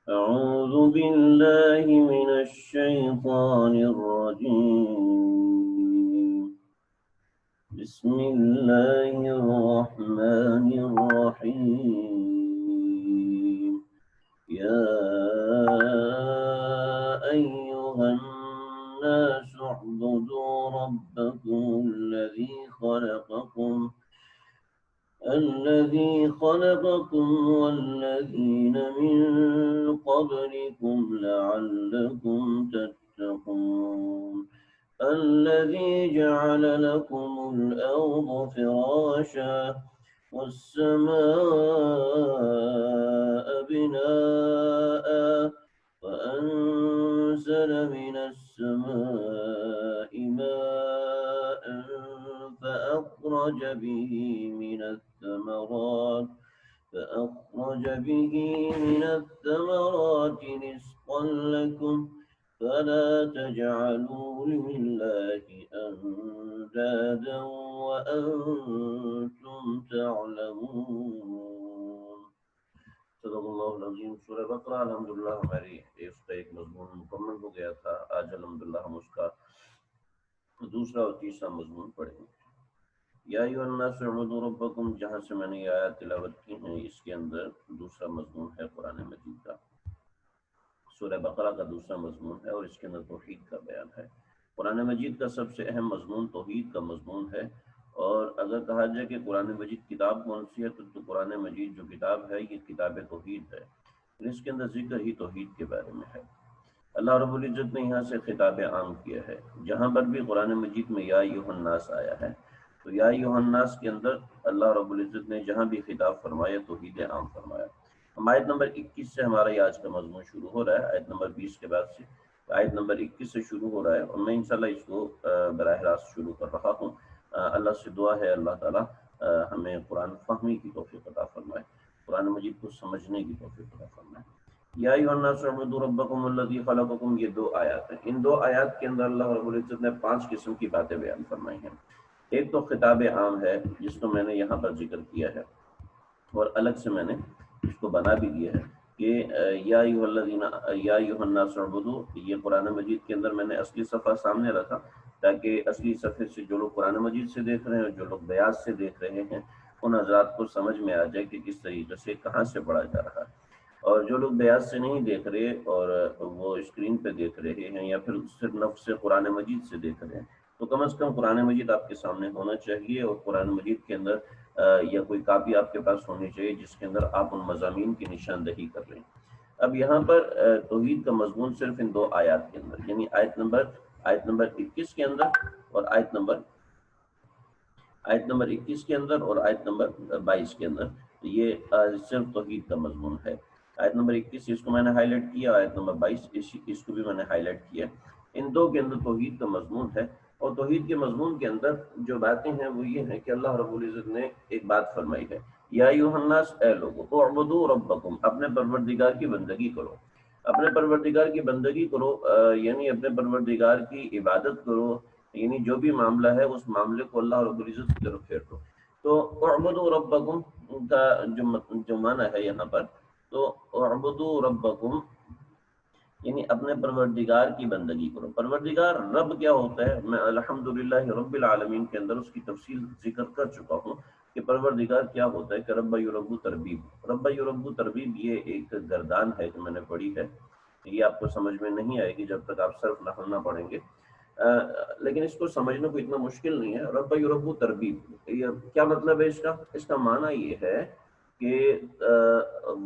أعوذ بالله من الشيطان الرجيم. بسم الله الرحمن الرحيم. يا أيها الناس اعبدوا ربكم الذي خلقكم والذين من قبلكم لعلكم تتقون. الذي جعل لكم الأرض فراشا والسماء بناء وأنزل من السماء ماء فأخرج به من الثمرات رزقا لكم فلا تجعلوا لله أندادا وأنتم تعلمون. صدق اللہ العظیم. سورہ بقرہ الحمدللہ ہماری اس کا ایک مضمون مکمل ہو گیا تھا. آج الحمدللہ ہم اس کا دوسرا اور تیسرا مضمون پڑھیں گے. یا ایھا الناس اعبدوا ربکم، جہاں سے میں نے یہ آیات تلاوت کی ہیں اس کے اندر دوسرا مضمون ہے قرآن مجید کا. سورہ بقرہ کا دوسرا مضمون ہے اور اس کے اندر توحید کا بیان ہے. قرآن مجید کا سب سے اہم مضمون توحید کا مضمون ہے. اور اگر کہا جائے کہ قرآن مجید کتاب کون سی ہے تو قرآن مجید جو کتاب ہے یہ کتاب توحید ہے. اس کے اندر ذکر ہی توحید کے بارے میں ہے. اللہ رب العزت نے یہاں سے خطاب عام کیا ہے. جہاں پر بھی قرآن مجید میں یا ایھا الناس آیا ہے تو یا ایھا الناس کے اندر اللہ رب العزت نے جہاں بھی خطاب فرمایا توحید عام فرمایا. ہم آیت نمبر 21 سے ہمارا یہ آج کا مضمون شروع ہو رہا ہے. آیت نمبر 20 کے بعد سے آیت نمبر 21 سے شروع ہو رہا ہے اور میں انشاءاللہ اس کو براہ راست شروع کر رہا ہوں. اللہ سے دعا ہے اللہ تعالیٰ ہمیں قرآن فہمی کی توفیق عطا فرمائے، قرآن مجید کو سمجھنے کی توفیق عطا فرمائے. یا ایھا الناس اعبدوا ربکم الذی خلقکم، یہ دو آیات ہیں. ان دو آیات کے اندر اللہ رب العزت نے 5 قسم کی باتیں بیان فرمائی ہیں. ایک تو خطاب عام ہے جس کو میں نے یہاں پر ذکر کیا ہے اور الگ سے میں نے اس کو بنا بھی دیا ہے کہ یا ایھا الناس اعبدوا. یہ قرآن مجید کے اندر میں نے اصلی صفحہ سامنے رکھا تاکہ اصلی صفحے سے جو لوگ قرآن مجید سے دیکھ رہے ہیں اور جو لوگ بیاض سے دیکھ رہے ہیں ان حضرات کو سمجھ میں آ جائے کہ کس طریقے سے کہاں سے پڑھا جا رہا ہے. اور جو لوگ بیاض سے نہیں دیکھ رہے اور وہ اسکرین پہ دیکھ رہے ہیں یا پھر صرف نفس قرآن مجید سے دیکھ رہے ہیں تو کم از کم قرآن مجید آپ کے سامنے ہونا چاہیے اور قرآن مجید کے اندر یا کوئی کاپی آپ کے پاس ہونی چاہیے جس کے اندر آپ ان مضامین کی نشاندہی کر لیں. اب یہاں پر توحید کا مضمون صرف ان دو آیات کے اندر، یعنی آیت نمبر 21 کے اندر اور آیت نمبر 21 کے اندر اور آیت نمبر 22 کے اندر یہ صرف توحید کا مضمون ہے. آیت نمبر 21 اس کو میں نے ہائی لائٹ کیا، آیت نمبر 22 اس کو بھی میں نے ہائی لائٹ کیا. ان دو کے اندر توحید کا مضمون ہے. اور توحید کے مضمون کے اندر جو باتیں ہیں وہ یہ ہیں کہ اللہ رب العزت نے ایک بات فرمائی ہے، یا ایھا الناس، اے لوگو، اعبدوا ربکم، اپنے پروردگار کی بندگی کرو. اپنے پروردگار کی بندگی کرو یعنی اپنے پروردگار کی عبادت کرو، یعنی جو بھی معاملہ ہے اس معاملے کو اللہ رب العزت کی طرف پھیر دو. تو اعبدوا ربکم کا جو معنی ہے یہاں پر، تو اعبدوا ربکم یعنی اپنے پروردگار کی بندگی کرو. پروردگار رب کیا ہوتا ہے میں الحمدللہ رب العالمین کے اندر اس کی تفصیل ذکر کر چکا ہوں کہ پروردگار کیا ہوتا ہے. کہ رب یرب تربیب، رب یرب تربیب یہ ایک گردان ہے جو میں نے پڑھی ہے. یہ آپ کو سمجھ میں نہیں آئے گی جب تک آپ صرف نحو نہ پڑھیں گے، لیکن اس کو سمجھنا کوئی اتنا مشکل نہیں ہے. رب یرب تربیب یہ کیا مطلب ہے اس کا معنی یہ ہے کہ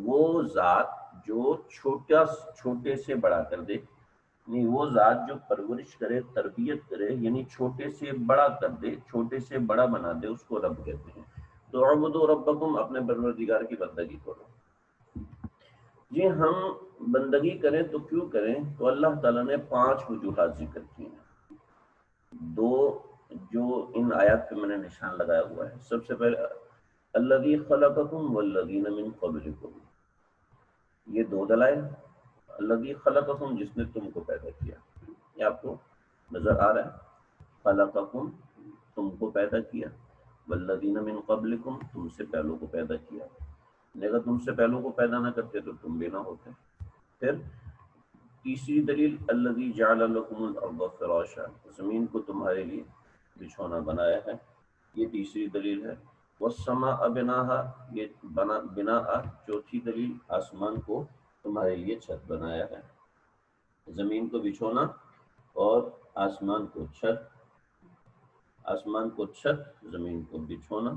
وہ ذات جو چھوٹے سے بڑا کر دے، یعنی وہ ذات جو پرورش کرے، تربیت کرے، یعنی چھوٹے سے بڑا کر دے، چھوٹے سے بڑا بنا دے، اس کو رب کہتے ہیں. تو اعبدوا ربکم، اپنے پروردگار کی بندگی کرو. جی ہم بندگی کریں تو کیوں کریں؟ تو اللہ تعالیٰ نے 5 وجوہات ذکر کی ہیں. 2 جو ان آیات پہ میں نے نشان لگایا ہوا ہے. سب سے پہلے الذی خلقکم والذین من قبلکم، یہ 2 دلائل. الذی خلقکم، جس نے تم کو پیدا کیا، یہ آپ کو نظر آ رہا ہے. خلقکم، تم کو پیدا کیا. والذین من قبلکم، تم سے پہلوں کو پیدا کیا. اگر تم سے پہلوں کو پیدا نہ کرتے تو تم بھی نہ ہوتے. پھر تیسری دلیل الذی جعل لکم الارض فراشا، زمین کو تمہارے لیے بچھونا بنایا ہے، یہ تیسری دلیل ہے۔ والسماء بناہا، یہ بناء چوتھی دلیل، آسمان کو تمہارے لیے چھت بنایا ہے، زمین کو بچھونا اور آسمان کو چھت، آسمان کو چھت زمین کو بچھونا۔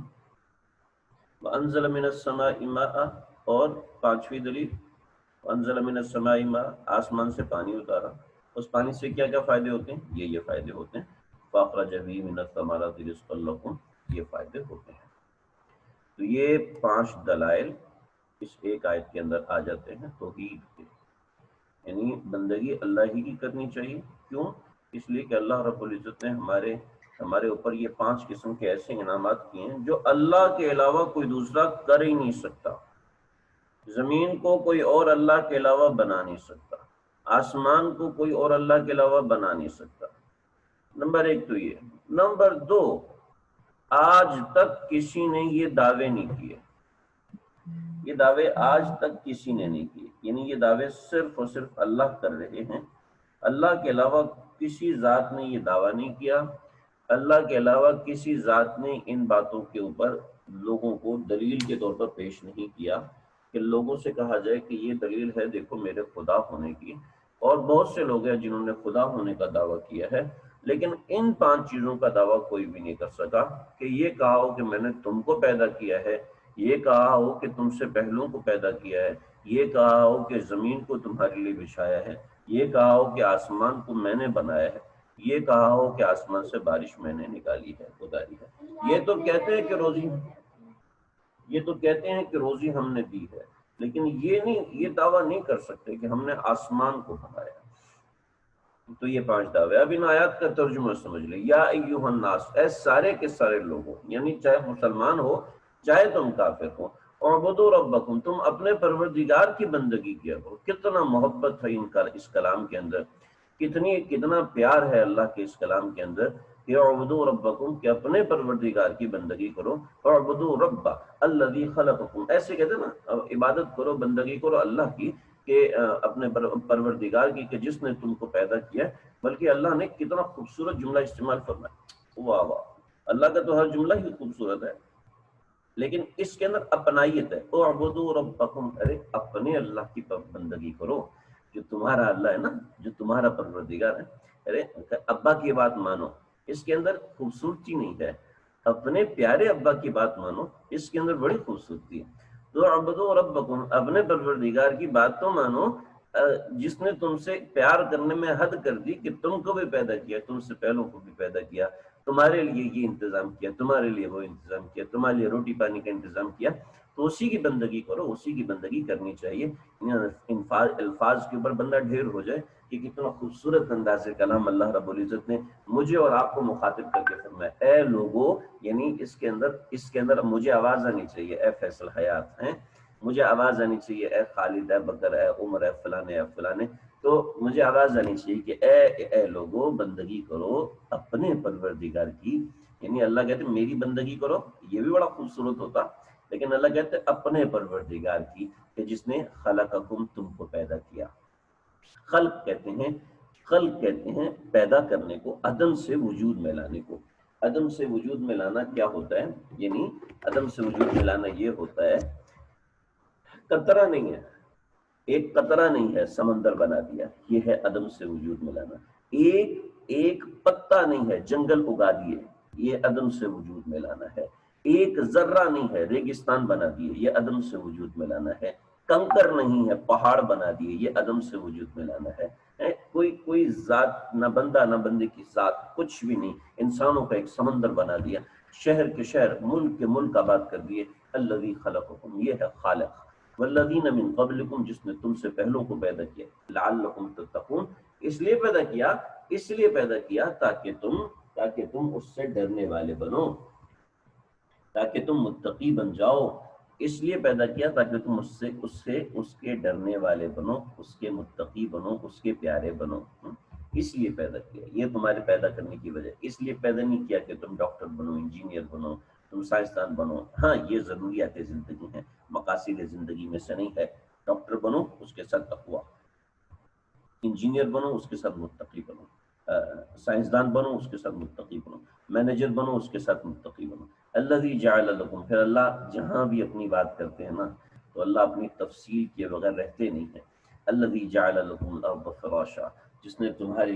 وانزل من السماء ماء، اور پانچویں دلیل وانزل من السماء ماء، آسمان سے پانی اتارا، اس پانی سے کیا کیا فائدے ہوتے ہیں؟ یہ فائدے ہوتے ہیں۔ فاخرج به من الثمرات رزقا لكم، یہ فائدے ہوتے ہیں۔ تو یہ 5 دلائل اس ایک آیت کے اندر آ جاتے ہیں توحید کے، یعنی بندگی اللہ ہی کی کرنی چاہیے۔ کیوں؟ اس لیے کہ اللہ رب العزت نے ہمارے اوپر یہ 5 قسم کے ایسے انعامات کیے ہیں جو اللہ کے علاوہ کوئی دوسرا کر ہی نہیں سکتا۔ زمین کو کوئی اور اللہ کے علاوہ بنا نہیں سکتا، آسمان کو کوئی اور اللہ کے علاوہ بنا نہیں سکتا۔ نمبر 1 تو یہ۔ نمبر 2، آج تک کسی نے یہ دعوے نہیں کیے، یہ دعوے آج تک کسی نے نہیں کیے، یعنی یہ دعوے صرف اور صرف اللہ کر رہے ہیں، اللہ کے علاوہ کسی ذات نے یہ دعویٰ نہیں کیا، اللہ کے علاوہ کسی ذات نے ان باتوں کے اوپر لوگوں کو دلیل کے طور پر پیش نہیں کیا کہ لوگوں سے کہا جائے کہ یہ دلیل ہے دیکھو میرے خدا ہونے کی۔ اور بہت سے لوگ ہیں جنہوں نے خدا ہونے کا دعویٰ کیا ہے، لیکن ان 5 چیزوں کا دعویٰ کوئی بھی نہیں کر سکا کہ یہ کہا ہو کہ میں نے تم کو پیدا کیا ہے، یہ کہا ہو کہ تم سے پہلوں کو پیدا کیا ہے، یہ کہا ہو کہ زمین کو تمہارے لیے بچھایا ہے، یہ کہا ہو کہ آسمان کو میں نے بنایا ہے، یہ کہا ہو کہ آسمان سے بارش میں نے نکالی ہے، اتاری ہے۔ یہ تو کہتے ہیں کہ روزی ہم نے دی ہے، لیکن یہ دعویٰ نہیں کر سکتے کہ ہم نے آسمان کو بنایا۔ تو یہ 5 دعوے۔ اب ان آیات کا ترجمہ سمجھ لیں۔ یا ایھا الناس، اے سارے کے سارے لوگوں، یعنی چاہے مسلمان ہو چاہے تم کافر ہو، اعبدوا ربکم، تم اپنے پروردگار کی بندگی کیا کرو۔ کتنا محبت ہے اس کلام کے اندر، کتنا پیار ہے اللہ کے اس کلام کے اندر کہ اعبدوا ربکم، کہ اپنے پروردگار کی بندگی کرو۔ اعبدوا رب الذی خلقکم، ایسے کہتے ہیں نا، عبادت کرو بندگی کرو اللہ کی کہ اپنے پروردگار کی کہ جس نے تم کو پیدا کیا۔ بلکہ اللہ نے کتنا خوبصورت جملہ استعمال فرمایا، واہ واہ، اللہ کا تو ہر جملہ ہی خوبصورت ہے، لیکن اس کے اندر اپنائیت ہے۔ اعبدوا ربکم، ارے اپنے اللہ کی بندگی کرو، جو تمہارا اللہ ہے نا، جو تمہارا پروردگار ہے۔ ارے ابا کی بات مانو، اس کے اندر خوبصورتی نہیں ہے، اپنے پیارے ابا کی بات مانو، اس کے اندر بڑی خوبصورتی ہے۔ تو اعبدوا ربکم، اپنے پروردگار کی بات تو مانو جس نے تم سے پیار کرنے میں حد کر دی کہ تم کو بھی پیدا کیا، تم سے پہلوں کو بھی پیدا کیا، تمہارے لیے یہ انتظام کیا، تمہارے لیے وہ انتظام کیا، تمہارے لیے روٹی پانی کا انتظام کیا، تو اسی کی بندگی کرو، اسی کی بندگی کرنی چاہیے۔ الفاظ کے اوپر بندہ ڈھیر ہو جائے کہ کتنا خوبصورت انداز کلام اللہ رب العزت نے مجھے اور آپ کو مخاطب کر کے فرمایا۔ اے لوگو، یعنی اس کے اندر مجھے آواز آنی چاہیے، اے فیصل حیات ہیں، مجھے آواز آنی چاہیے، اے خالد، اے بکر، اے عمر، اے فلانے، اے فلانے، تو مجھے آواز آنی چاہیے کہ اے لوگو بندگی کرو اپنے پروردگار کی۔ یعنی اللہ کہتے ہیں میری بندگی کرو، یہ بھی بڑا خوبصورت ہوتا، لیکن اللہ کہتے ہیں اپنے پروردگار کی کہ جس نے خلقکم، تم کو پیدا کیا۔ خلق کہتے ہیں پیدا کرنے کو، عدم سے وجود میں لانے کو۔ عدم سے وجود میں لانا کیا ہوتا ہے؟ یعنی عدم سے وجود میں لانا یہ ہوتا ہے، قطرہ نہیں ہے، ایک قطرہ نہیں ہے سمندر بنا دیا، یہ ہے عدم سے وجود میں لانا۔ ایک پتا نہیں ہے جنگل اگا دیے، یہ عدم سے وجود میں لانا ہے۔ ایک ذرہ نہیں ہے ریگستان بنا دیے، یہ عدم سے وجود میں لانا ہے۔ کنکر نہیں ہے پہاڑ بنا دیے، یہ عدم سے وجود میں لانا ہے۔ کوئی ذات، نہ بندہ نہ بندے کی ذات، کچھ بھی نہیں، انسانوں کا ایک سمندر بنا دیا، شہر کے شہر، ملک کے ملک آباد کر دیے۔ الذی خلقکم، یہ ہے خالق۔ والذین من قبلکم، جس نے تم سے پہلوں کو پیدا کیا۔ لعلکم تتقون، اس لیے پیدا کیا تاکہ تم اس سے ڈرنے والے بنو، تاکہ تم متقی بن جاؤ۔ اس لیے پیدا کیا تاکہ تم اس کے ڈرنے والے بنو، اس کے متقی بنو، اس کے پیارے بنو۔ اس لیے پیدا کیا، یہ تمہارے پیدا کرنے کی وجہ۔ اس لیے پیدا نہیں کیا کہ تم ڈاکٹر بنو، انجینئر بنو، تم سائنسدان بنو۔ ہاں یہ ضروریات زندگی ہیں، مقاصد زندگی میں سے نہیں ہے۔ ڈاکٹر بنو، اس کے ساتھ تقویٰ، انجینئر بنو اس کے ساتھ متقی بنو، سائنسدان بنو اس کے ساتھ متقی بنو، مینیجر بنو اس کے ساتھ متقی بنو۔ الذی جعل لکم، پھر اللہ جہاں بھی اپنی بات کرتے ہیں نا تو اللہ اپنی تفصیل کے بغیر رہتے نہیں ہیں۔ الذی جعل لکم الارض فراشا، جس نے تمہارے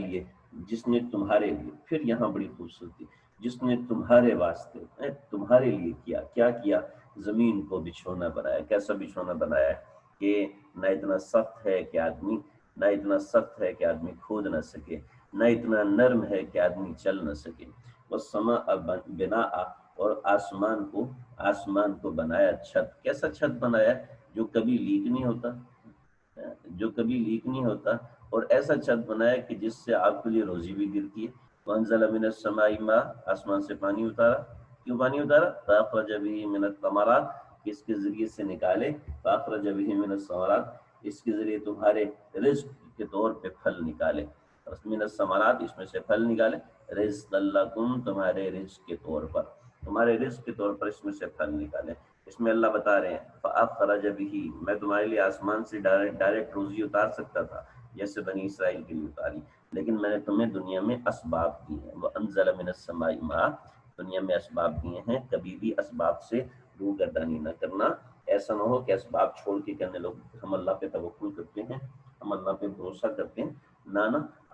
لیے، پھر یہاں بڑی خوبصورتی، جس نے تمہارے واسطے تمہارے لیے کیا کیا، زمین کو بچھونا بنایا۔ کیسا بچھونا بنایا ہے کہ نہ اتنا سخت ہے کہ آدمی کھود نہ سکے، نہ اتنا نرم ہے کہ آدمی چل نہ سکے۔ والسماء بناء، اور آسمان کو بنایا چھت۔ کیسا چھت بنایا؟ جو کبھی لیک نہیں ہوتا، اور ایسا چھت بنایا کہ جس سے آپ کے لیے روزی بھی گرتی ہے۔ وانزل من السماء ماء، آسمان سے پانی اتارا۔ کیوں پانی اتارا؟ فاخرج به من الثمرات، اس کے ذریعے سے نکالے، فاخرج به من الثمرات، اس کے ذریعے تمہارے رزق کے طور پہ پھل نکالے۔ من الثمرات، اس میں سے پھل نکالے، رزق لکم، تمہارے رزق کے طور پر، اس میں سے پھل نکالے۔ اس میں اللہ بتا رہے ہیں فاخرج به، میں تمہارے لیے آسمان سے ڈائریکٹ روزی اتار سکتا تھا جیسے بنی اسرائیل کے لیے اتاری، لیکن میں نے تمہیں دنیا میں اسباب دی ہیں۔ وانزل من السماء ماء، دنیا میں اسباب دیے ہیں، کبھی بھی اسباب سے روگردانی نہ کرنا۔ ایسا نہ ہو کہ اسباب چھوڑ کے کہنے لوگ ہم اللہ پہ توکل کرتے ہیں، ہم اللہ پہ بھروسہ کرتے ہیں، نہ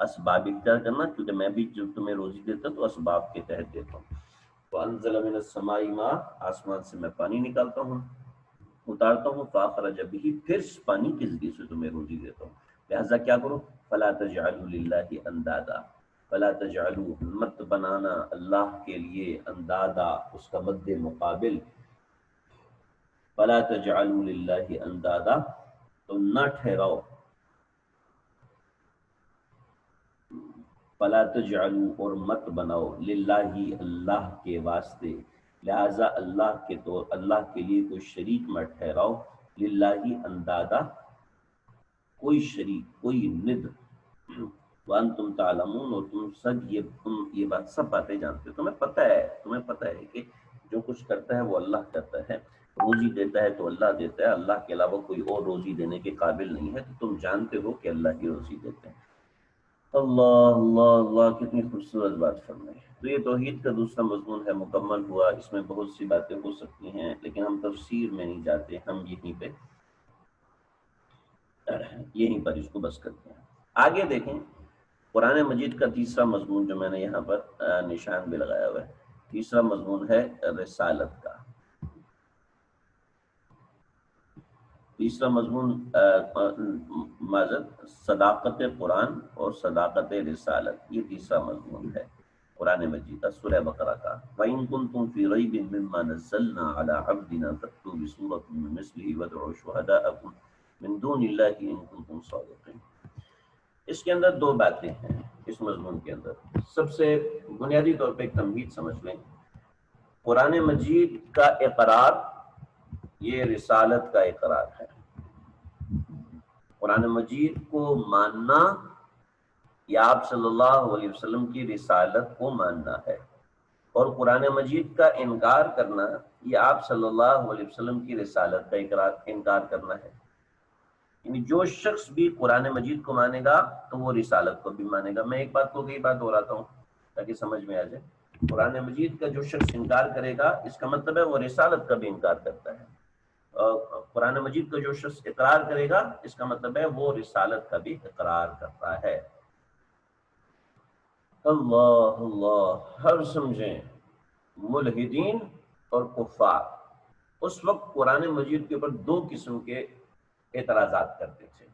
اسباب اختیار کرنا، کیونکہ میں بھی جب تمہیں روزی دیتا تو اسباب کے تحت دیتا ہوں۔ وانزل من السماء ماء، آسمان سے میں پانی نکالتا ہوں، اتارتا ہوں، فاخرج به، پھر پانی کے ذریعے سے تمہیں روزی دیتا ہوں۔ لہذا کیا کرو؟ فلا تجعلوا للہ اندادا، فلا تجعلوا، مت بنانا اللہ کے لیے اندادا، اس کا مد مقابل، فلا تجعلوا للہ اندادا، تو نہ ٹھہراؤ، فلا تجعلوا، اور مت بناؤ، للہ، اللہ کے واسطے، لہذا اللہ کے لیے کوئی شریک مت ٹھہراؤ، للہ اندادا، کوئی شریک، کوئی ند، وانتم تعلمون، اور تم یہ بات سب باتیں جانتے ہو، تمہیں پتہ ہے کہ جو کچھ کرتا ہے وہ اللہ کرتا ہے، روزی دیتا ہے تو اللہ دیتا ہے، اللہ کے علاوہ کوئی اور روزی دینے کے قابل نہیں ہے، تو تم جانتے ہو کہ اللہ ہی روزی دیتے ہیں۔ اللہ اللہ اللہ، کتنی خوبصورت بات فرمائی۔ تو یہ توحید کا دوسرا مضمون ہے، مکمل ہوا۔ اس میں بہت سی باتیں ہو سکتی ہیں لیکن ہم تفسیر میں نہیں جاتے، ہم یہیں پر اس کو بس کرتے ہیں۔ آگے دیکھیں قرآن مجید کا تیسرا مضمون جو میں نے یہاں پر نشان بھی لگایا ہوا ہے، تیسرا مضمون ہے رسالت کا۔ تیسرا مضمون معذرت، صداقت قرآن اور صداقت رسالت، یہ تیسرا مضمون ہے قرآن مجید کا، سورہ بقرہ کا۔ وَإِن كُنتُمْ فِي رَيْبٍ مِّمَّا نَزَّلْنَا عَلَىٰ عَبْدِنَا فَأْتُوا بِسُورَةٍ مِّن مِّثْلِهِ وَادْعُوا شُهَدَاءَكُم مِّن دُونِ اللَّهِ إِن كُنتُمْ صَادِقِينَ۔ اس کے اندر دو باتیں ہیں، اس مضمون کے اندر سب سے بنیادی طور پہ ایک تمہید سمجھ لیں۔ قرآن مجید کا اقرار یہ رسالت کا اقرار ہے، قرآن مجید کو ماننا یا آپ صلی اللہ علیہ وسلم کی رسالت کو ماننا ہے، اور قرآن مجید کا انکار کرنا یہ آپ صلی اللہ علیہ وسلم کی رسالت کا انکار کرنا ہے۔ یعنی جو شخص بھی قرآن مجید کو مانے گا تو وہ رسالت کو بھی مانے گا۔ میں ایک بات کو کئی بار دہراتا ہوں تاکہ سمجھ میں آ جائے، قرآن مجید کا جو شخص انکار کرے گا اس کا مطلب ہے وہ رسالت کا بھی انکار کرتا ہے، اور قرآن مجید کا جو شخص اقرار کرے گا اس کا مطلب ہے وہ رسالت کا بھی اقرار کرتا ہے۔ اللہ اللہ، ہر سمجھیں ملحدین اور کفار اس وقت قرآن مجید کے اوپر دو قسم کے اعتراضات کرتے تھے،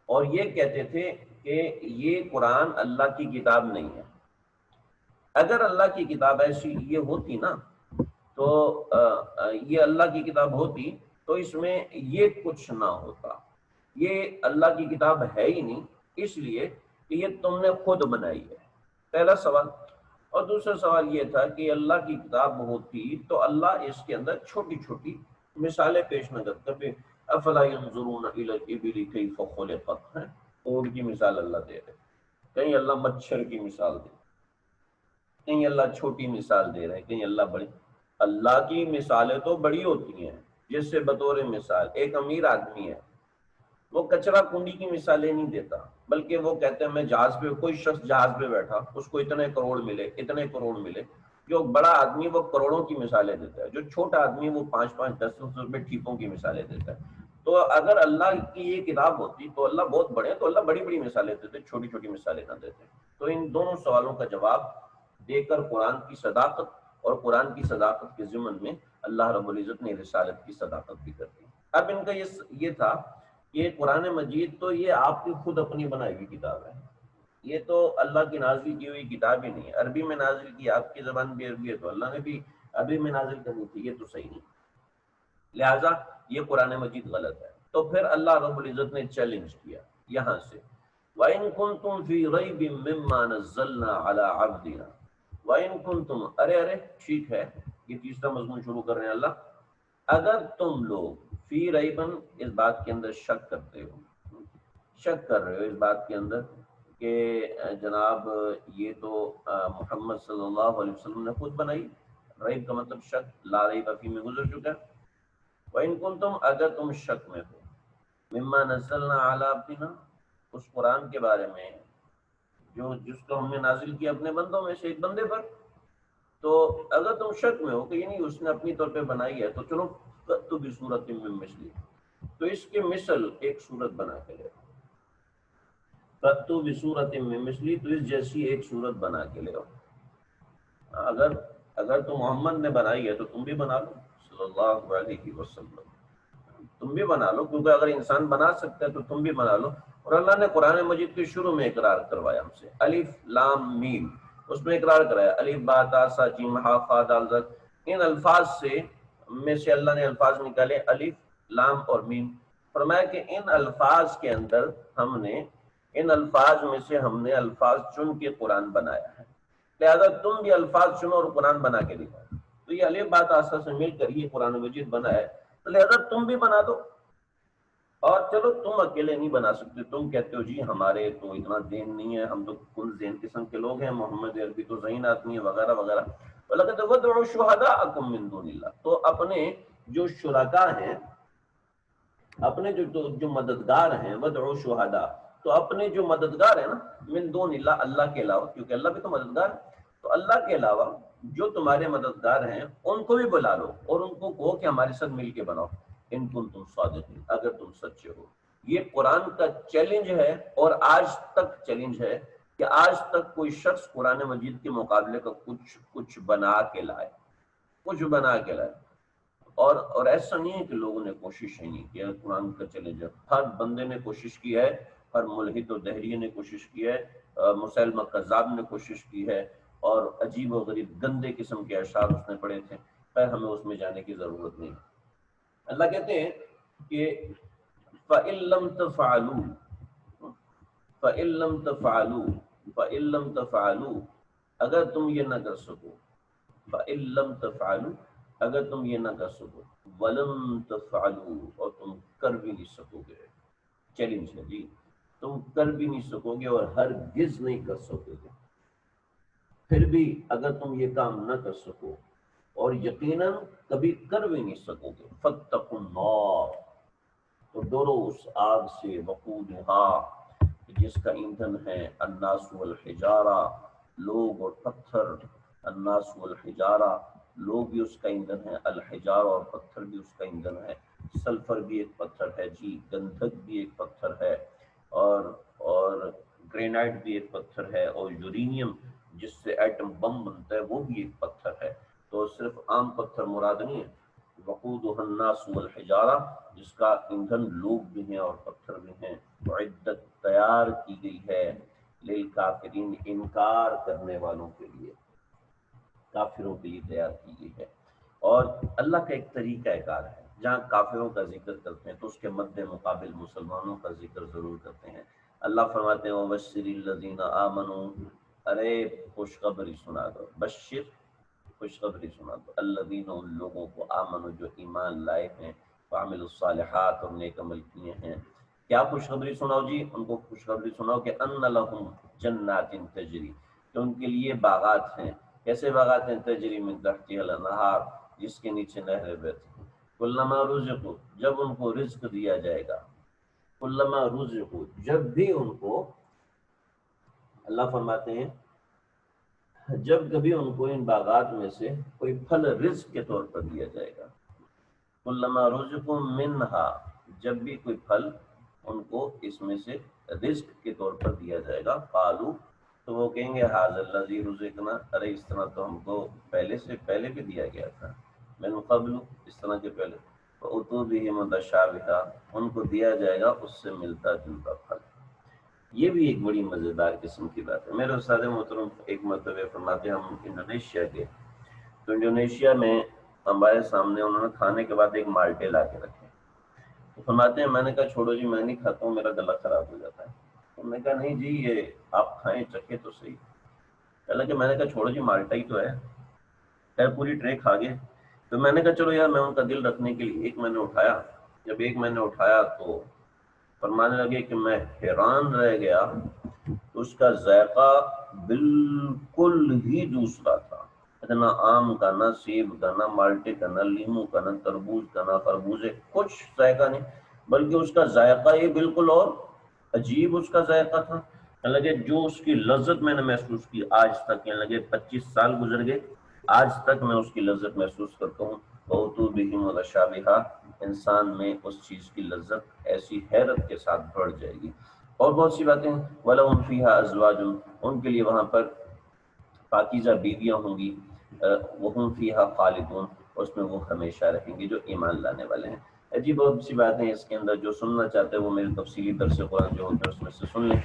اور یہ کہتے تھے کہ یہ قرآن اللہ کی کتاب نہیں ہے۔ اگر اللہ کی کتاب ایسی یہ ہوتی نا تو یہ اللہ کی کتاب ہوتی تو اس میں یہ کچھ نہ ہوتا، یہ اللہ کی کتاب ہے ہی نہیں، اس لیے کہ یہ تم نے خود بنائی ہے، پہلا سوال۔ اور دوسرا سوال یہ تھا کہ اللہ کی کتاب ہوتی تو اللہ اس کے اندر چھوٹی چھوٹی مثالیں پیش نظر کرتے، افلا ينظرون الى الابل كيف خلقت، اونٹ کی مثال اللہ دے رہے، کہیں اللہ مچھر کی مثال دے، کہیں اللہ چھوٹی مثال دے رہے ہیں، کہیں اللہ بڑی۔ اللہ کی مثالیں تو بڑی ہوتی ہیں، جس سے بطور مثال ایک امیر آدمی ہے، وہ کچرا کنڈی کی مثالیں نہیں دیتا، بلکہ وہ کہتے ہیں میں جہاز پہ، کوئی شخص جہاز پہ بیٹھا، اس کو اتنے کروڑ ملے، اتنے کروڑ ملے. جو بڑا آدمی وہ کروڑوں کی مثالیں دیتا ہے، جو چھوٹا آدمی وہ 5-5 10 روپے ٹھیکوں کی مثالیں دیتا ہے. تو اگر اللہ کی یہ کتاب ہوتی تو اللہ بہت بڑے، تو اللہ بڑی بڑی مثالیں دیتے، چھوٹی چھوٹی مثالیں نہ دیتے. تو ان دونوں سوالوں کا جواب دے کر قرآن کی صداقت اور قرآن کی صداقت کے ضمن میں اللہ رب العزت نے رسالت کی صداقت بھی کر دی. اب ان کا یہ تھا کہ قرآن مجید تو یہ آپ کی خود اپنی بنائی ہوئی کتاب ہے، یہ تو اللہ کی نازل کی ہوئی کتاب ہی نہیں ہے. عربی میں نازل کی، آپ کی زبان بھی عربی ہے تو اللہ نے بھی عربی میں نازل کرنی تھی، یہ تو صحیح نہیں، لہٰذا یہ قرآن مجید غلط ہے. تو پھر اللہ رب العزت نے چیلنج کیا یہاں سے، وَإِن كُنتُمْ فِي رَيْبٍ مِّمَّا نَزَّلْنَا عَلَىٰ عَبْدِنَا وَإِن كُنتُمْ، ارے ٹھیک ہے، یہ تیسرا مضمون شروع کر رہے ہیں اللہ. اگر تم لوگ فی ریبن، اس بات کے اندر شک کرتے ہو، شک کر رہے ہو اس بات کے اندر کہ جناب یہ تو محمد صلی اللہ علیہ وسلم نے خود بنائی. ریب کا مطلب شک، لا ریب فی میں گزر چکا ہے. وَإِن كُنتُمْ، اگر تم شک میں ہو، مما نزلنا علی عبدنا، اس قرآن کے بارے میں جس کو ہم نے نازل کیا اپنے بندوں میں سے ایک بندے پر، تو اگر تم شک میں ہو کہ یہ نہیں اس نے اپنی طور پہ بنائی ہے، تو چلو تو بھی صورت میں مثلی، تو اس کے مثل ایک صورت بنا کے لے، فتو بصورت من مثلی، تو اس جیسی ایک صورت بنا کے لے. اگر تو محمد نے بنائی ہے تو تم بھی بنا لو صلی اللہ علیہ وسلم، تم بھی بنا لو، کیونکہ اگر انسان بنا سکتا ہے تو تم بھی بنا لو. اور اللہ نے قرآن مجید کے شروع میں اقرار کروایا ہم سے، الف لام میم، اس میں اقرار کرایا، الف با تا سا جیم ہا فا دال ذل. ان الفاظ سے اللہ نے الفاظ نکالے، الف لام اور میم. فرمایا کہ ان الفاظ کے اندر ان الفاظ میں سے ہم نے الفاظ چن کے قرآن بنایا ہے، لہذا تم بھی الفاظ چنو اور قرآن بنا کے دکھاؤ. تو یہ الف با تا سا سے مل کر یہ قرآن مجید بنا ہے، تو لہذا تم بھی بنا دو. اور چلو تم اکیلے نہیں بنا سکتے، تم کہتے ہو جی ہمارے تو اتنا ذہن نہیں ہے، ہم تو کل ذہن قسم کے لوگ ہیں، محمد عربی تو ذہین آدمی ہے وغیرہ وغیرہ. وَدْعُوا شُهَدَاءَكُم مِّن دُونِ اللَّهِ، تو اپنے جو شرکاء ہیں، اپنے جو مددگار ہیں، وَدْعُوا شُهَدَاءَ، تو اپنے جو مددگار ہیں نا، من دون اللہ، اللہ کے علاوہ، کیونکہ اللہ بھی تو مددگار ہے، تو اللہ کے علاوہ جو تمہارے مددگار ہیں ان کو بھی بلا لو اور ان کو کہو کہ ہمارے ساتھ مل کے بناؤ، ان کنتم صادقین، اگر تم سچے ہو. یہ قرآن کا چیلنج ہے، اور آج تک چیلنج ہے کہ آج تک کوئی شخص قرآن مجید کے مقابلے کا کچھ بنا کے لائے، کچھ بنا کے لائے. اور ایسا نہیں ہے کہ لوگوں نے کوشش ہی نہیں کیا. قرآن کا چیلنج ہے، ہر بندے نے کوشش کی ہے، ہر ملحد و دہریے نے کوشش کی ہے، مسلمہ کذاب نے کوشش کی ہے، اور عجیب و غریب گندے قسم کے اشعار اس نے پڑھے تھے. خیر ہمیں اس میں جانے کی ضرورت نہیں. اللہ کہتے ہیں کہ فَإِن لَّمْ تَفْعَلُوا فَإِن لَّمْ تَفْعَلُوا فَإِن لَّمْ تَفْعَلُوا، اگر تم یہ نہ کر سکو، فَإِن لَّمْ تَفْعَلُوا، اگر تم یہ نہ کر سکو، وَلَن تَفْعَلُوا، اور تم کر بھی نہیں سکو گے. چیلنج ہے جی، تم کر بھی نہیں سکو گے اور ہرگز نہیں کر سکو گے. پھر بھی اگر تم یہ کام نہ کر سکو اور یقیناً کبھی کر بھی نہیں سکو گے، فَاتَّقُوا النَّارَ، تو ڈرو اس آگ سے، وقودھا، جس کا ایندھن ہے الناس والحجارہ، لوگ اور پتھر. الناس والحجارہ، لوگ بھی اس کا ایندھن ہے، الحجارہ، اور پتھر بھی اس کا ایندھن ہے. سلفر بھی ایک پتھر ہے جی، گندھک بھی ایک پتھر ہے، اور گرینائٹ بھی ایک پتھر ہے، اور یورینیم جس سے ایٹم بم بنتا ہے وہ بھی ایک پتھر ہے. تو صرف عام پتھر مراد نہیں ہے. وقودھا الناس والحجارہ، جس کا ایندھن لوگ بھی ہیں اور پتھر بھی ہیں. اعدت، تیار کی گئی ہے، للکافرین، انکار کرنے والوں کے لیے، کافروں کے لیے تیار کی گئی ہے. اور اللہ کا ایک طریقہ کار ہے، جہاں کافروں کا ذکر کرتے ہیں تو اس کے مد مقابل مسلمانوں کا ذکر ضرور کرتے ہیں. اللہ فرماتے ہیں وَبَشِّرِ الَّذِينَ آمَنُوا، ارے خوشخبری سنا دو، بشر، خوشخبری سنا دو، الذین، ان لوگوں کو، آمنوا، جو ایمان لائے ہیں، وعملوا الصالحات، اور نیک عمل کیے ہیں. کیا خوشخبری سناؤ جی؟ ان کو خوشخبری سناؤ کہ ان لہم جنات تجری، کہ ان کے لیے باغات ہیں. کیسے باغات ہیں؟ تجری من تحتها الانہار، جس کے نیچے نہریں بہتی ہیں. کلما رزقوا، جب ان کو رزق دیا جائے گا، کلما رزقوا، جب بھی ان کو، اللہ فرماتے ہیں جب کبھی ان کو ان باغات میں سے کوئی پھل رزق کے طور پر دیا جائے گا، کلما رزقوا منہا، جب بھی کوئی پھل ان کو اس میں سے رزق کے طور پر دیا جائے گا، قالو، تو وہ کہیں گے ھذا الذی رزقنا، ارے اس طرح تو ہم کو پہلے بھی دیا گیا تھا، من قبل، اس طرح کے پہلے، فأتوا بہ متشابہا، ان کو دیا جائے گا اس سے ملتا جلتا پھل۔ یہ بھی ایک بڑی مزیدار قسم کی بات ہے۔ میرے استاد محترم ایک مرتبہ فرماتے ہیں ہم انڈونیشیا کے، تو انڈونیشیا میں ہمارے سامنے انہوں نے کھانے کے بعد ایک مالٹے لا کے رکھے، تو فرماتے ہیں میں نے کہا چھوڑو جی میں نہیں کھاتا ہوں، میرا گلا خراب ہو جاتا ہے۔ تو میں نے کہا نہیں جی یہ آپ کھائیں، چکھے تو صحیح۔ حالانکہ میں نے کہا چھوڑو جی مالٹا ہی تو ہے، خیر پوری ٹرے کھا گئے۔ تو میں نے کہا چلو یار میں ان کا دل رکھنے کے لیے ایک میں نے اٹھایا، جب ایک میں نے اٹھایا تو فرمانے لگے کہ میں حیران رہ گیا، اس کا ذائقہ بالکل ہی دوسرا تھا، نہ آم کا، نہ سیب کا، نہ مالٹے کا، نہ لیمو کا، نہ تربوز کا، نہ خربوزے، کچھ ذائقہ نہیں، بلکہ اس کا ذائقہ ہی بالکل اور عجیب اس کا ذائقہ تھا۔ کہنے لگے جو اس کی لذت میں نے محسوس کی آج تک، کہنے لگے 25 سال گزر گئے، آج تک میں اس کی لذت محسوس کرتا ہوں۔ بہتو بہم متشابہا، انسان میں اس چیز کی لذت ایسی حیرت کے ساتھ بڑھ جائے گی۔ اور بہت سی باتیں، وَلَهُمْ فِيهَا أَزْوَاجٌ، ان کے لیے وہاں پر پاکیزہ بیویاں ہوں گی، وَهُمْ فِيهَا خَالِدُونَ، اس میں وہ ہمیشہ رہیں گے جو ایمان لانے والے ہیں۔ عجیب بہت سی باتیں اس کے اندر، جو سننا چاہتے ہیں وہ میرے تفصیلی درس قرآن جو ہوتے ہیں اس میں سے سن لیں۔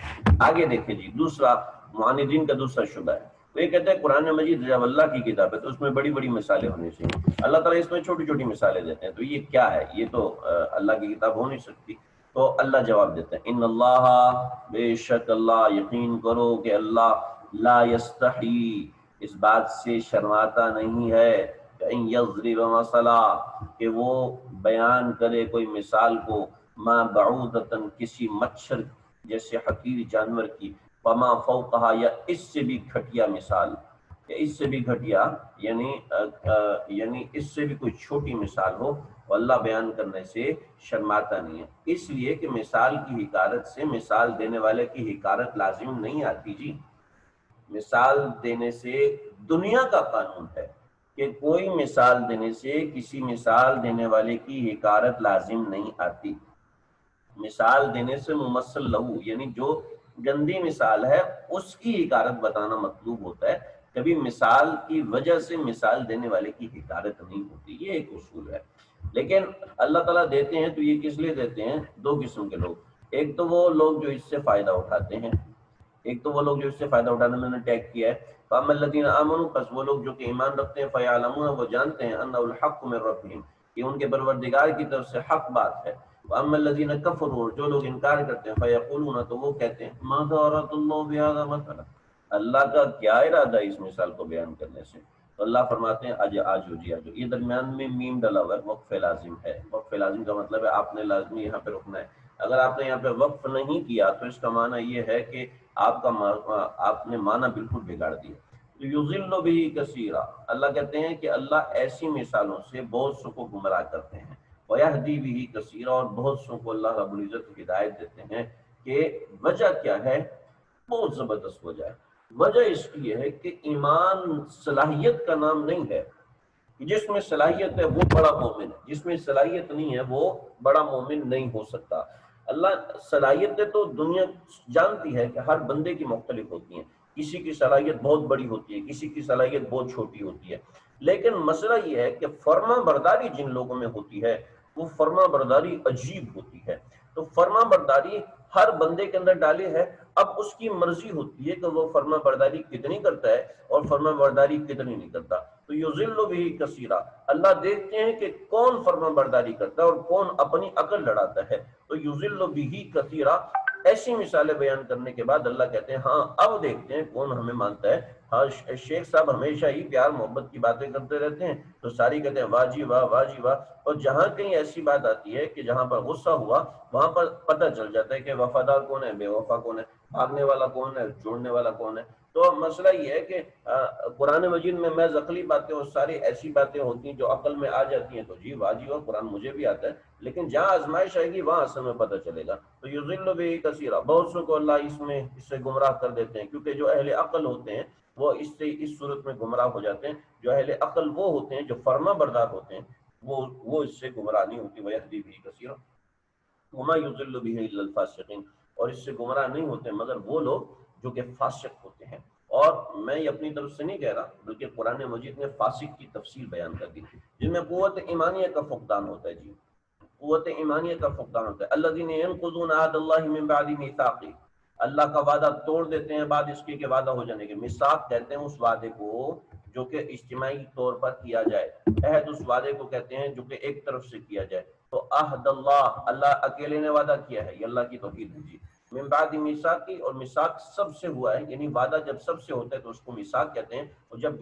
آگے دیکھیں جی، دوسرا معاندین کا دوسرا شبہ ہے، وہ یہ کہتا ہے قرآن مجید جب اللہ کی کتاب ہے تو اس میں بڑی بڑی مثالیں ہونی چاہیے، اللہ تعالیٰ اس میں چھوٹی چھوٹی مثالیں دیتے ہیں، تو یہ کیا ہے، یہ تو اللہ کی کتاب ہو نہیں سکتی۔ تو اللہ جواب دیتے ہیں ان اللہ، بے شک اللہ، یقین کرو کہ اللہ لا یستحی، اس بات سے شرماتا نہیں ہے، کہ ان یضرب مثلا، کہ وہ بیان کرے کوئی مثال کو، ما بعودتن، کسی مچھر جیسے حقیر جانور کی، وما فوقہا، یا اس سے بھی گھٹیا مثال، یا اس سے بھی گھٹیا، یعنی اس سے بھی کوئی چھوٹی مثال ہو، وہ اللہ بیان کرنے سے شرماتا نہیں ہے، اس لیے کہ مثال کی حکارت سے مثال دینے والے کی حکارت لازم نہیں آتی جی۔ مثال دینے سے دنیا کا قانون ہے کہ کوئی مثال دینے سے کسی مثال دینے والے کی حکارت لازم نہیں آتی، مثال دینے سے ممثل لہو، یعنی جو گندی مثال ہے اس کی حکارت بتانا مطلوب ہوتا ہے، کبھی مثال کی وجہ سے مثال دینے والے کی حکارت نہیں ہوتی، یہ ایک اصول ہے۔ لیکن اللہ تعالیٰ دیتے ہیں تو یہ کس لیے دیتے ہیں؟ دو قسم کے لوگ، ایک تو وہ لوگ جو اس سے فائدہ اٹھاتے ہیں، ایک تو وہ لوگ جو اس سے فائدہ اٹھانے میں نے ٹیگ کیا ہے، فَأَمَّا الَّذِينَ آمَنُوا، پس وہ لوگ جو کہ ایمان رکھتے ہیں، فَيَعْلَمُونَ، وہ جانتے ہیں، أَنَّهُ الْحَقُّ مِنْ رَبِّهِمْ، کہ ان کے پروردگار کی طرف سے حق بات ہے، وَأَمَّا الَّذِينَ كَفَرُوا، جو لوگ انکار کرتے ہیں، فَيَقُولُونَ، تو وہ کہتے ہیں، مَاذَا أَرَادَ اللَّهُ بِهَذَا مَثَلًا، اللہ کا کیا ارادہ ہے اس مثال کو بیان کرنے سے؟ تو اللہ فرماتے ہیں آجو جی آجو، یہ درمیان میں میم ڈلا ہوا ہے، وقف لازم ہے، وقف لازم کا مطلب ہے آپ نے لازمی یہاں پہ رکنا ہے، اگر آپ نے یہاں پہ وقف نہیں کیا تو اس کا معنی یہ ہے کہ آپ نے معنی بالکل بگاڑ دیا۔ یضل بہ کثیرا، اللہ کہتے ہیں کہ اللہ ایسی مثالوں سے بہت سو کو گمراہ کرتے ہیں، ویہدی بہ کثیرا، اور بہت سو کو اللہ رب العزت ہدایت دیتے ہیں۔ کہ وجہ کیا ہے؟ بہت زبردست وجہ ہے، وجہ اس کی یہ ہے کہ ایمان صلاحیت کا نام نہیں ہے، جس میں صلاحیت ہے وہ بڑا مومن ہے، جس میں صلاحیت نہیں ہے وہ بڑا مومن نہیں ہو سکتا۔ اللہ صلاحیتیں تو دنیا جانتی ہے کہ ہر بندے کی مختلف ہوتی ہیں، کسی کی صلاحیت بہت بڑی ہوتی ہے، کسی کی صلاحیت بہت چھوٹی ہوتی ہے، لیکن مسئلہ یہ ہے کہ فرما برداری جن لوگوں میں ہوتی ہے وہ فرما برداری عجیب ہوتی ہے۔ تو فرما برداری ہر بندے کے اندر ڈالے ہے، اب اس کی مرضی ہوتی ہے کہ وہ فرما برداری کتنی کرتا ہے اور فرما برداری کتنی نہیں کرتا۔ تو یضل بہ کثیرا، اللہ دیکھتے ہیں کہ کون فرما برداری کرتا ہے اور کون اپنی عقل لڑاتا ہے، تو یضل بہ کثیرا، ایسی مثالیں بیان کرنے کے بعد اللہ کہتے ہیں ہاں اب دیکھتے ہیں کون ہمیں مانتا ہے ہاں شیخ صاحب ہمیشہ ہی پیار محبت کی باتیں کرتے رہتے ہیں تو ساری کہتے ہیں واہ جی واہ واہ جی واہ، اور جہاں کہیں ایسی بات آتی ہے کہ جہاں پر غصہ ہوا وہاں پر پتہ چل جاتا ہے کہ وفادار کون ہے، بے وفا کون ہے، بھاگنے والا کون ہے، جوڑنے والا کون ہے۔ تو مسئلہ یہ ہے کہ قرآن مجید میں محض عقلی باتیں اور ساری ایسی باتیں ہوتی ہیں جو عقل میں آ جاتی ہیں تو جی واہ جی واہ قرآن مجھے بھی آتا ہے، لیکن جہاں آزمائش آئے گی وہاں اصل میں پتہ چلے گا۔ تو یضل به کثیرا، بہت سو کو اللہ اس سے گمراہ کر دیتے ہیں، کیونکہ جو اہل عقل ہوتے ہیں وہ اس صورت میں گمراہ ہو جاتے ہیں۔ جو اہل عقل وہ ہوتے ہیں جو فرما بردار ہوتے ہیں وہ اس سے گمراہ نہیں ہوتی۔ وَيَهْدِي بِهِ كَثِيرًا وَمَا يُضِلُّ بِهِ إِلَّا الْفَاسِقِينَ، اور اس سے گمراہ نہیں ہوتے مگر وہ لوگ جو کہ فاسق ہوتے ہیں۔ اور میں یہ اپنی طرف سے نہیں کہہ رہا بلکہ قرآن مجید نے فاسق کی تفصیل بیان کر دی، جن میں قوت ایمانیہ کا فقدان ہوتا ہے۔ جی قوت ایمانیہ کا فقدان ہوتا ہے۔ الذین ینقضون عہد اللہ من بعد میثاقہ، اللہ کا وعدہ توڑ دیتے ہیں بعد اس کے کہ وعدہ ہو جانے کے۔ میثاق کہتے ہیں اس وعدے کو جو کہ اجتماعی طور پر کیا جائے، عہد اس وعدے کو کہتے ہیں جو کہ ایک طرف سے کیا جائے۔ تو عہد اللہ، اللہ اکیلے نے وعدہ کیا ہے، یہ اللہ کی توحید ہے۔ جی من بعد میثاقی، اور میثاق سب سے ہوا ہے، یعنی وعدہ جب سب سے ہوتا ہے تو اس کو میثاق کہتے ہیں، اور جب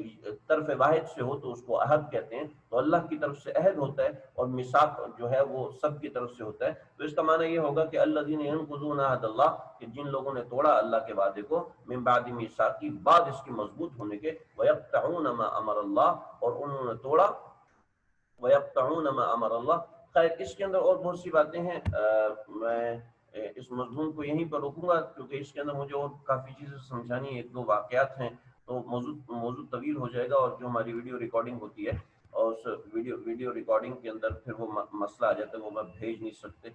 طرف واحد سے ہو تو اس کو عہد کہتے ہیں۔ تو اللہ کی طرف سے عہد ہوتا ہے اور میثاق جو ہے وہ سب کی طرف سے ہوتا ہے۔ تو اس کا معنی یہ ہوگا کہ الذین ینقضون عہد اللہ، کہ جن لوگوں نے توڑا اللہ کے وعدے کو، من بعد میثاقی، بعد اس کے مضبوط ہونے کے، ویقطعون ما امر اللہ، اور انہوں نے توڑا، ویقطعون ما امر اللہ۔ خیر اس کے اندر اور بہت سی باتیں ہیں، میں اس مضمون کو یہیں پر روکوں گا کیونکہ اس کے اندر مجھے اور کافی چیزیں سمجھانی، ایک دو واقعات ہیں، تو موضوع طویل ہو جائے گا، اور جو ہماری ویڈیو ریکارڈنگ ہوتی ہے اور اس ویڈیو ریکارڈنگ کے اندر پھر وہ مسئلہ آ جاتا ہے، وہ میں بھیج نہیں سکتے،